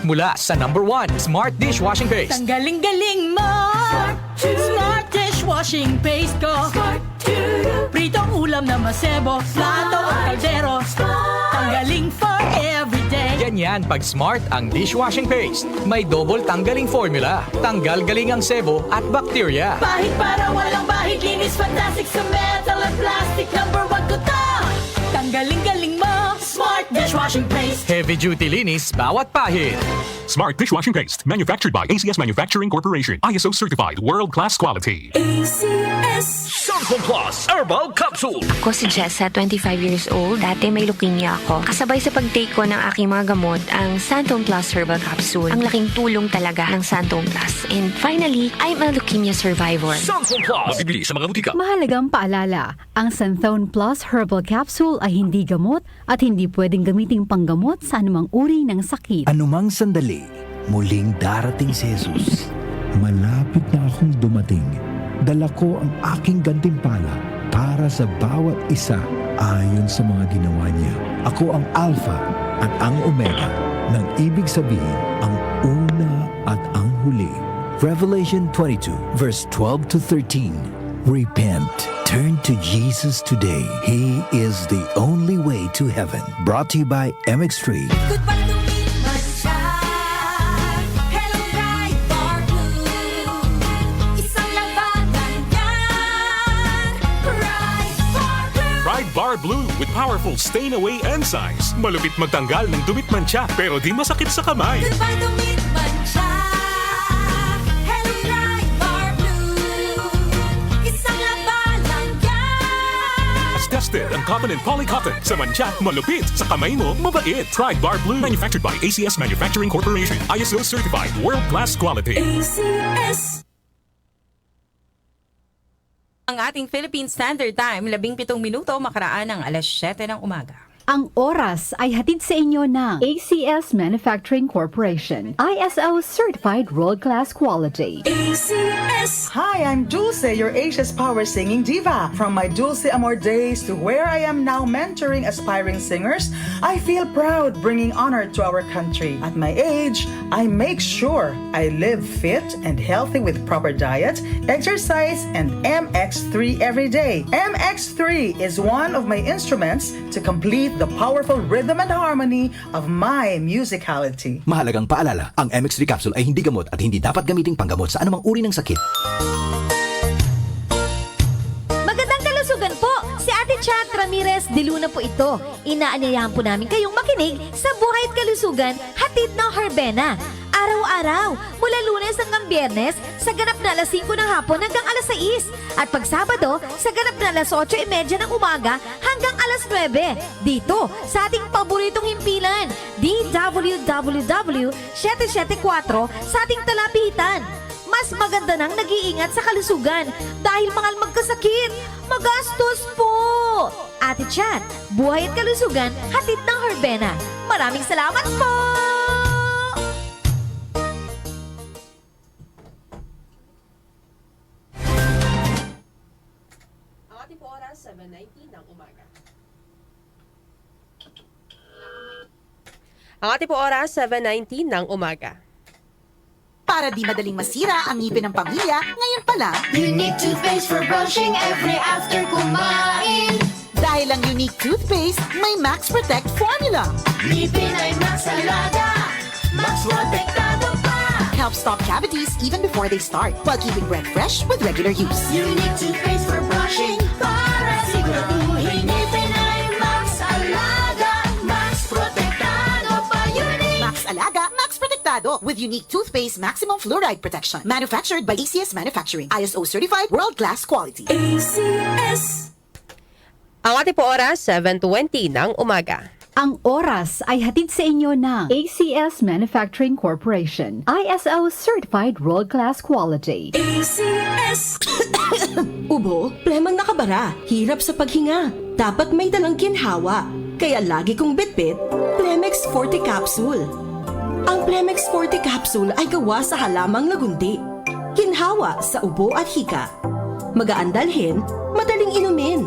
Mula sa #1 Smart Dishwashing Paste. Ang galing-galing mo! Smart dishwashing paste ko. Pritong ulam na masebo, plato o kaldero. Tanggaling for everyday. Ganyan pag Smart ang dishwashing paste. May double tanggaling formula. Tanggal galing ang sebo at bacteria. Bahid para walang bahid, linis fantastic sa metal at plastic. #1 ko to! Tanggaling-galing mo! Smart dishwashing paste. Heavy duty linis bawat pahid. Smart Dishwashing Paste, manufactured by ACS Manufacturing Corporation. ISO certified, world-class quality. ACS. Santon Plus Herbal Capsule. Ako si Jessa, 25 years old. Dati may leukemia ako. Kasabay sa pag-take ko ng aking mga gamot, ang Santon Plus Herbal Capsule. Ang laking tulong talaga ng Santon Plus. And finally, I'm a leukemia survivor. Santon Plus. Mabibili sa mga butika. Mahalagang paalala, ang Santhone Plus Herbal Capsule ay hindi gamot at hindi pwedeng gamiting panggamot sa anumang uri ng sakit. Anumang sandali, muling darating si Jesus. Malapit na akong dumating. Dala ko ang aking gantimpala para sa bawat isa ayon sa mga ginawa niya. Ako ang Alpha at ang Omega, nang ibig sabihin ang una at ang huli. Revelation 22 verse 12 to 13. Repent. Turn to Jesus today. He is the only way to heaven. Brought to you by MX3. Goodbye to me, Masyad. Hello, Ride Bar Blue. Isang labanan yan. Ride Bar Blue. Pride Bar Blue with powerful stain-away enzymes. Malupit magtanggal ng dumit mancha pero di masakit sa kamay. Goodbye to me, Masyad. Hello, Ride Bar Blue. Isang labanan yan. As tested ang cotton and polycotton sa mancha, malupit sa kamay mo, mabait. Pride Bar Blue, manufactured by ACS Manufacturing Corporation. ISO certified, world-class quality. ACS. Ang ating Philippine Standard Time, 17 minuto makaraan ng 7:00 ng umaga. Ang oras ay hatid sa inyo ng ACS Manufacturing Corporation. ISO Certified World-Class Quality. ACS. Hi, I'm Dulce, your Asia's Power Singing Diva. From my Dulce Amor days to where I am now mentoring aspiring singers, I feel proud bringing honor to our country. At my age, I make sure I live fit and healthy with proper diet, exercise, and MX3 every day. MX3 is one of my instruments to complete the powerful rhythm and harmony of my musicality. Mahalagang paalala, ang MX3 capsule ay hindi gamot at hindi dapat gamiting panggamot sa anumang uri ng sakit. Magandang kalusugan po! Si Ate Chat Ramirez de Luna po ito. Inaanyayahan po namin kayong makinig sa Buhay at Kalusugan, hatid ng Herbena. Araw-araw, mula Lunes hanggang Biyernes, sa ganap na alas 5 ng hapon hanggang alas 6. At pag Sabado, sa ganap na alas 8:30 ng umaga hanggang alas 9. Dito, sa ating paboritong himpilan, DWWW 774 sa ating talapitan. Mas maganda nang nag-iingat sa kalusugan dahil mahal magkasakit. Magastos po! Ate Chat, Buhay at Kalusugan, hatid ng Herbena. Maraming salamat po! Ang ating po oras, 7:19 ng umaga. Ang ating po oras, 7:19 ng umaga. Para di madaling masira ang ngipin ng pamilya, ngayon pa lang, Unique toothpaste for brushing every after kumain. dahil ang unique toothpaste, may Max Protect formula. Ngipin ay Max Alaga. Max Protektado pa. Helps stop cavities even before they start, while keeping breath fresh with regular use. Unique toothpaste for brushing para siguraduhin ngipin ay Max Alaga. Max Protektado pa. Unique. Max Alaga, Max Protectado with unique toothpaste maximum fluoride protection. Manufactured by ACS Manufacturing. ISO certified, world-class quality. ACS. Ang ating po oras, 7:20 ng umaga. Ang oras ay hatid sa inyo ng ACS Manufacturing Corporation. ISO Certified World-Class Quality. ACS. Ubo, plemang nakabara, hirap sa paghinga. Dapat may dalang ginhawa. Kaya lagi kong bitbit, Plemex Forte Capsule. Ang Plemex Forte Capsule ay gawa sa halamang lagundi. Ginhawa sa ubo at hika. Magaan dalhin, madaling inumin.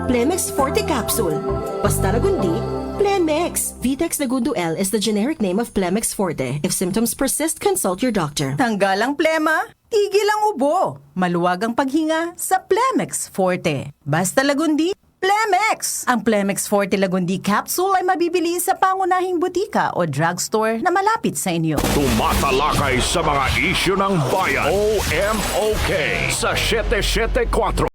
Plemex Forte Capsule. Basta lagundi, Plemex. Vitex Segundo L is the generic name of Plemex Forte. If symptoms persist, consult your doctor. Tanggal ang plema, tigil ang ubo, maluwag ang paghinga sa Plemex Forte. Basta Lagundi, Plemex! Ang Plemex Forte Lagundi capsule ay mabibili sa pangunahing butika o drugstore na malapit sa inyo. Tumatalakay sa mga isyu ng bayan. OMOK sa 774